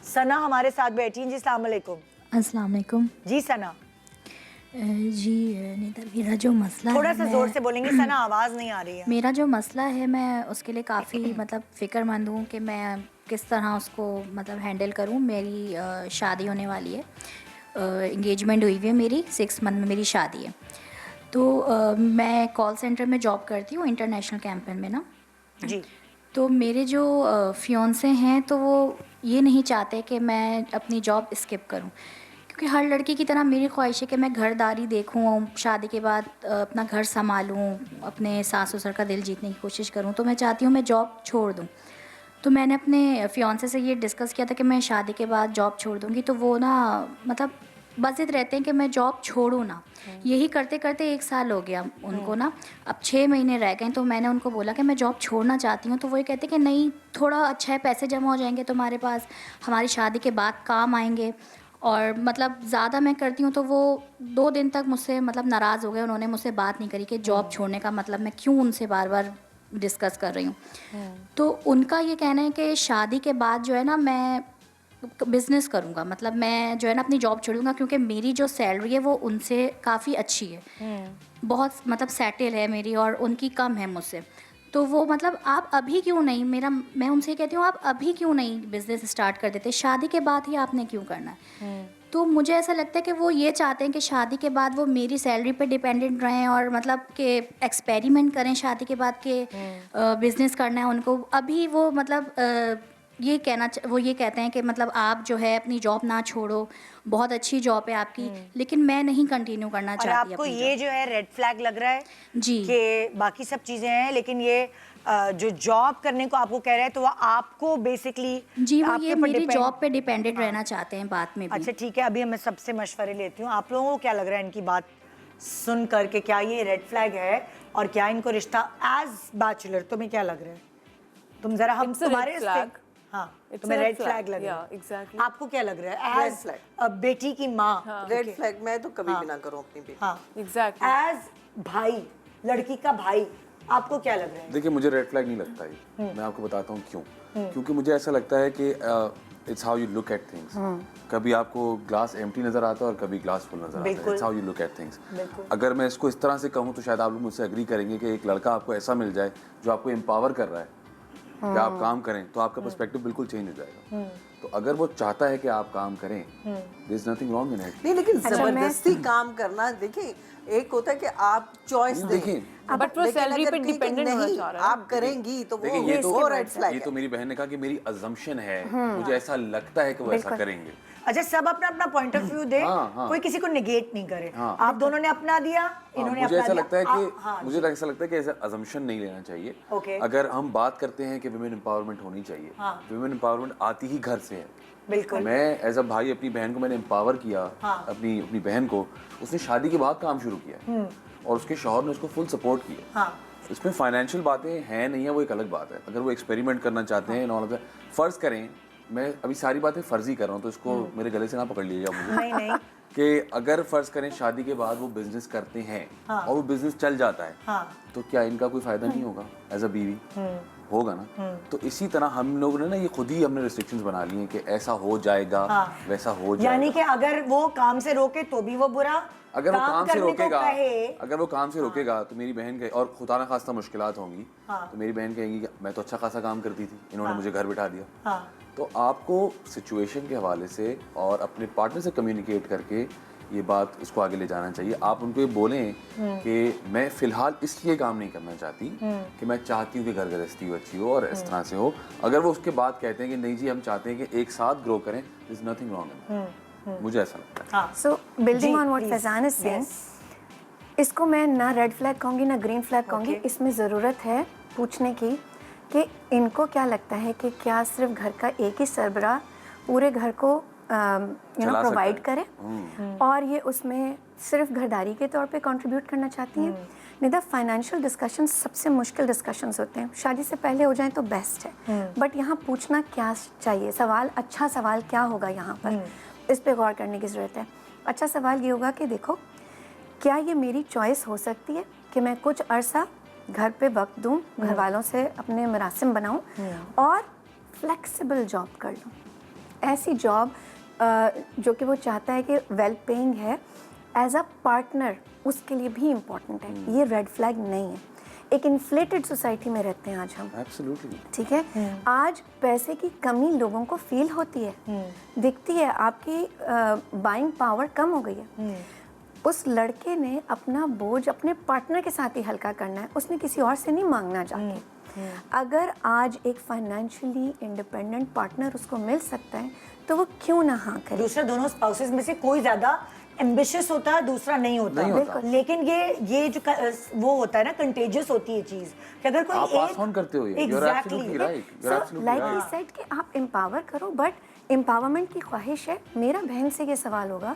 सना हमारे साथ बैठी हैं जी। अस्सलाम वालेकुम। अस्सलाम वालेकुम। जी सना, जी निदा, मेरा जो मसला थोड़ा है सा जोर से बोलेंगे सना, आवाज़ नहीं आ रही है। मेरा जो मसला है मैं उसके लिए काफ़ी मतलब फ़िक्रमंद हूँ कि मैं किस तरह उसको मतलब हैंडल करूँ। मेरी शादी होने वाली है, इंगेजमेंट हुई हुई है मेरी, 6 मंथ में मेरी शादी है। तो मैं कॉल सेंटर में जॉब करती हूँ इंटरनेशनल कैंपेन में ना। जी। तो मेरे जो फियोंसे हैं तो वो ये नहीं चाहते कि मैं अपनी जॉब स्किप करूं, क्योंकि हर लड़की की तरह मेरी ख्वाहिश है कि मैं घरदारी देखूं, शादी के बाद अपना घर संभालूं, अपने सास ससुर का दिल जीतने की कोशिश करूं। तो मैं चाहती हूं मैं जॉब छोड़ दूं। तो मैंने अपने फियोंसे से ये डिस्कस किया था कि मैं शादी के बाद जॉब छोड़ दूंगी। तो वो ना मतलब बस जिद रहते हैं कि मैं जॉब छोड़ूं ना। यही करते करते 1 साल हो गया उनको ना, अब 6 महीने रह गए। तो मैंने उनको बोला कि मैं जॉब छोड़ना चाहती हूँ। तो वो ये कहते कि नहीं, थोड़ा अच्छा है, पैसे जमा हो जाएंगे तुम्हारे पास, हमारी शादी के बाद काम आएंगे। और मतलब ज़्यादा मैं करती हूँ तो वो 2 दिन तक मुझसे मतलब नाराज़ हो गए। उन्होंने मुझसे बात नहीं करी कि जॉब छोड़ने का मतलब मैं क्यों उनसे बार बार डिस्कस कर रही हूँ। तो उनका ये कहना है कि शादी के बाद जो है ना मैं बिज़नेस करूँगा, मतलब मैं जो है ना अपनी जॉब छोड़ूंगा, क्योंकि मेरी जो सैलरी है वो उनसे काफ़ी अच्छी है, बहुत मतलब सेटल है मेरी, और उनकी कम है मुझसे। तो वो मतलब आप अभी क्यों नहीं, मेरा मैं उनसे कहती हूँ आप अभी क्यों नहीं बिज़नेस स्टार्ट कर देते, शादी के बाद ही आपने क्यों करना है। तो मुझे ऐसा लगता है कि वो ये चाहते हैं कि शादी के बाद वो मेरी सैलरी पे डिपेंडेंट रहें, और मतलब कि एक्सपेरिमेंट करें शादी के बाद कि बिज़नेस करना है उनको। अभी वो मतलब वो ये कहते हैं कि मतलब आप जो है अपनी जॉब ना छोड़ो, बहुत अच्छी जॉब है आपकी, लेकिन मैं नहीं कंटिन्यू करना और चाहती आपको अपनी ये जॉब। जो है रेड फ्लैग लग रहा है जी कि बाकी सब चीज़ें हैं, लेकिन ये जो जॉब करने को आपको कह रहे हैं तो वो आपको बेसिकली जी, वो आपके ये ऊपर मेरी डिपेंड। जॉब पे डिपेंडेंट हाँ। रहना चाहते हैं बाद में भी। अच्छा ठीक है, अभी मैं सबसे मशवरे लेती हूँ। आप लोगों को क्या लग रहा है इनकी बात सुन करके, क्या ये रेड फ्लैग है और क्या इनको रिश्ता एज बैचलर तुम्हें क्या लग रहा है? तुम जरा हम It's a red तुम्हारे flag. हाँ, It's तुम्हें a red red flag flag. लग रहा Yeah, है। exactly. आपको क्या लग रहा है Red एज flag. बेटी की माँ? रेड फ्लैग मैं तो कभी हाँ। भी ना करूं अपनी बेटी। हाँ Exactly. एज भाई, लड़की का भाई, आपको क्या लग रहा है? देखिए, मुझे रेड फ्लैग नहीं लगता ये। मैं आपको बताता हूँ क्यों। क्योंकि मुझे ऐसा लगता है कि it's how you look at things. कभी आपको ग्लास एम्प्टी नजर आता है और कभी ग्लास फुल नजर आता है। It's how you look at things. अगर मैं इसको इस तरह से कहूँ तो शायद आप लोग मुझसे एग्री करेंगे कि एक लड़का आपको ऐसा मिल जाए जो आपको एम्पावर कर रहा है कि आप काम करें, तो आपका पर्सपेक्टिव बिल्कुल चेंज हो जाएगा। तो अगर वो चाहता है कि आप काम करें, there is nothing wrong in it. नहीं, लेकिन जबरदस्ती काम करना, देखिए एक होता है कि आप चॉइस दें, देखिए, बट वो लेकिन सैलरी अगर पे कहीं कि डिपेंडेंट होना नहीं चाह रहा है। आप करेंगी तो देखिए, वो ये तो वो रेड फ्लैग ये तो है। मेरी बहन ने कहा कि मेरी अजम्पशन है, मुझे ऐसा लगता है कि वो ऐसा करेंगे। अच्छा, सब अपना अपना पॉइंट ऑफ व्यू दे। हाँ। कोई किसी को नेगेट नहीं करे। हाँ। आप दोनों ने अपना दिया, इन्होंने मुझे अपना ऐसा दिया। लगता है कि हाँ, मुझे ऐसा लगता है कि ऐसा अजम्पशन नहीं लेना चाहिए। Okay. अगर हम बात करते हैं कि विमेन एम्पावरमेंट होनी चाहिए, विमेन एम्पावरमेंट आती ही घर से है। बिल्कुल। मैं एज अ भाई अपनी बहन को मैंने एम्पावर किया। अपनी बहन को उसने शादी के बाद काम शुरू किया और उसके शौहर ने उसको फुल सपोर्ट किया। इसमें फाइनेंशियल बातें हैं नहीं है, वो एक अलग बात है। अगर वो एक्सपेरिमेंट करना चाहते हैं नॉलेज, फर्ज करें, मैं अभी सारी बातें फर्जी कर रहा हूँ तो इसको मेरे गले से ना पकड़ लीजिएगा मुझे। नहीं कि अगर फर्ज करें शादी के बाद वो बिजनेस करते हैं और वो बिजनेस चल जाता है, तो क्या इनका कोई फायदा नहीं होगा एज अ बीवी? होगा ना। तो इसी तरह हम लोगों ने ना ये खुद ही हमने रिस्ट्रिक्शंस बना ली हैं कि ऐसा हो जाएगा, वैसा हो जाएगा। यानी कि अगर वो काम से रोके तो भी वो बुरा, अगर वो काम से रोकेगा, अगर वो काम से रोकेगा तो मेरी बहन के और खुदा ना खास्ता मुश्किलात होंगी, तो मेरी बहन कहेगी कि मैं तो अच्छा खासा काम करती थी, इन्होंने मुझे घर बिठा दिया। तो आपको सिचुएशन के हवाले से और अपने पार्टनर से कम्युनिकेट करके ये बात इसको आगे ले जाना चाहिए। आप उनको ये बोलें कि मैं फिलहाल इसलिए काम नहीं करना चाहती कि मैं चाहती हूँ कि घर गृहस्थी अच्छी हो और इस तरह से हो। अगर वो उसके बाद कहते हैं कि नहीं जी हम चाहते हैं कि एक साथ ग्रो करें, इज नथिंग रॉन्ग। मुझे ऐसा लगता है। सो building on what Faizan is saying, इसको मैं ना रेड फ्लैग कहूँगी ना ग्रीन फ्लैग कहूँगी। इसमें ज़रूरत है पूछने की कि इनको क्या लगता है कि क्या सिर्फ घर का एक ही सरबराह पूरे घर को प्रोवाइड करे और ये उसमें सिर्फ घरदारी के तौर पे कंट्रीब्यूट करना चाहती हैं। निदा, फाइनेंशियल डिस्कशन सबसे मुश्किल डिस्कशंस होते हैं, शादी से पहले हो जाएं तो बेस्ट है, बट यहाँ पूछना क्या चाहिए, सवाल अच्छा सवाल क्या होगा यहाँ पर, इस पे गौर करने की ज़रूरत है। अच्छा सवाल ये होगा कि देखो क्या ये मेरी चॉइस हो सकती है कि मैं कुछ अरसा घर पे वक्त दूं, घर वालों से अपने मरासिम बनाऊं और फ्लेक्सिबल जॉब कर लूं। ऐसी जॉब जो कि वो चाहता है कि वेल पेइंग है, एज अ पार्टनर उसके लिए भी इम्पॉर्टेंट है। ये रेड फ्लैग नहीं है। एक इन्फ्लेटेड सोसाइटी में रहते हैं आज हम, एब्सोल्युटली। ठीक है। आज पैसे की कमी लोगों को फील होती है, दिखती है, आपकी बाइंग पावर कम हो गई है। उस लड़के ने अपना बोझ अपने पार्टनर के साथ ही हल्का करना है, उसने किसी और से नहीं मांगना जाके। अगर आज एक फाइनेंशियली इंडिपेंडेंट पार्टनर उसको मिल सकता है तो वो क्यों ना हाँ करे। दूसरा दोनों स्पाउसेस में से कोई ज्यादा एम्बिशियस होता है, दूसरा नहीं होता। नहीं होता। लेकिन ये जो वो होता है ना, कंटेजियस होती है चीज कि अगर कोई आप एक पास ऑन करते हो ये। You're absolutely right. You're absolutely like right. He said कि आप एम्पावर करो, बट एम्पावरमेंट की ख्वाहिश है। मेरा बहन से ये सवाल होगा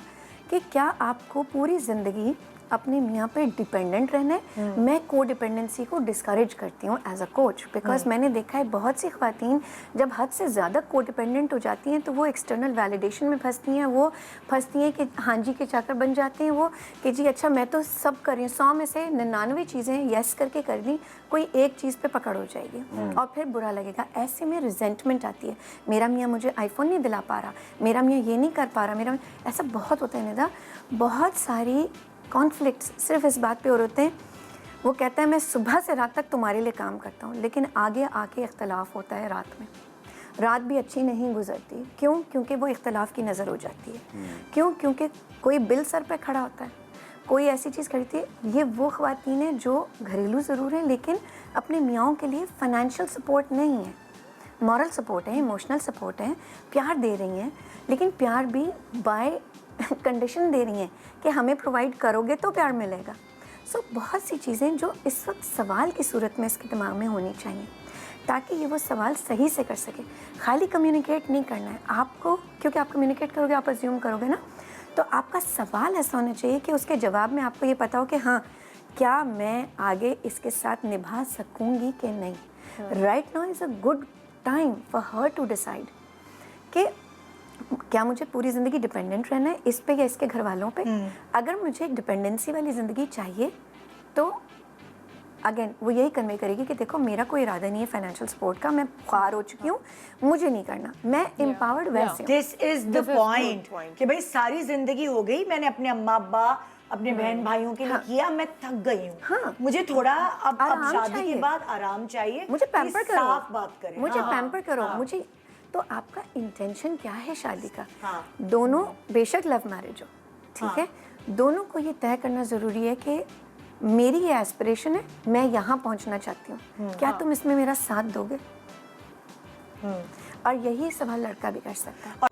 कि क्या आपको पूरी ज़िंदगी अपने मियाँ पे डिपेंडेंट रहना है? मैं को डिपेंडेंसी को डिस्करेज करती हूँ एज अ कोच, बिकॉज मैंने देखा है बहुत सी ख्वातीन जब हद से ज़्यादा को डिपेंडेंट हो जाती हैं तो वो एक्सटर्नल वैलिडेशन में फंसती हैं। वो फंसती हैं कि हाँ जी के चाकर बन जाते हैं वो, कि जी अच्छा मैं तो सब कर रही हूँ, 100 में से 99 चीज़ें येस करके कर दी, कोई एक चीज़ पे पकड़ हो जाएगी और फिर बुरा लगेगा। ऐसे में रिजेंटमेंट आती है, मेरा मियाँ मुझे आईफोन नहीं दिला पा रहा, मेरा मियाँ ये नहीं कर पा रहा, मेरा ऐसा बहुत होता है निदा। बहुत सारी कॉन्फ्लिक्ट्स सिर्फ इस बात पे हो रहे हैं, वो कहता है मैं सुबह से रात तक तुम्हारे लिए काम करता हूँ, लेकिन आगे आके इख्तलाफ होता है रात में। रात भी अच्छी नहीं गुजरती। क्यों? क्योंकि वो इख्तलाफ की नज़र हो जाती है। क्यों? क्योंकि कोई बिल सर पे खड़ा होता है, कोई ऐसी चीज़ खरीदती है। ये वो ख्वातीन हैं जो घरेलू ज़रूर हैं लेकिन अपने मियाँओं के लिए फ़ाइनेंशियल सपोर्ट नहीं है, मॉरल सपोर्ट है, इमोशनल सपोर्ट है, प्यार दे रही हैं, लेकिन प्यार भी बाय कंडीशन दे रही हैं कि हमें प्रोवाइड करोगे तो प्यार मिलेगा। सो बहुत सी चीज़ें जो इस वक्त सवाल की सूरत में इसके दिमाग में होनी चाहिए ताकि ये वो सवाल सही से कर सके। खाली कम्युनिकेट नहीं करना है आपको, क्योंकि आप कम्युनिकेट करोगे आप अज्यूम करोगे ना, तो आपका सवाल ऐसा होना चाहिए कि उसके जवाब में आपको ये पता हो कि हाँ क्या मैं आगे इसके साथ निभा सकूँगी कि नहीं। Right now is a good time for her to decide कि क्या मुझे पूरी ज़िंदगी डिपेंडेंट रहना है इस पे या इसके घर वालों पे। अगर मुझे एक डिपेंडेंसी वाली ज़िंदगी चाहिए तो अगेन वो यही कन्वे करेगी कि देखो मेरा कोई इरादा नहीं है फाइनेंशियल सपोर्ट का, मैं ख्वार हो चुकी हूँ, मुझे नहीं करना, मैं एम्पावर्ड वैसे हूँ। दिस इज द पॉइंट कि भाई सारी जिंदगी हो गई, मैंने अपने अम्मा अब्बा अपने बहन भाइयों के लिए किया, मैं थक गई हूँ। हाँ। मुझे थोड़ा अब आराम शादी चाहिए। के बाद आराम चाहिए, मुझे पैम्पर करो, साफ बात करें, मुझे हाँ, पैम्पर करो, हाँ। मुझे। तो आपका इंटेंशन क्या है शादी का? हाँ। दोनों बेशक लव मैरिज हो, ठीक है, दोनों को ये तय करना ज़रूरी है कि मेरी ये एस्पिरेशन है, मैं यहाँ पहुँचना चाहती हूँ, क्या तुम इसमें मेरा साथ दोगे? और यही सवाल लड़का भी कर सकता है।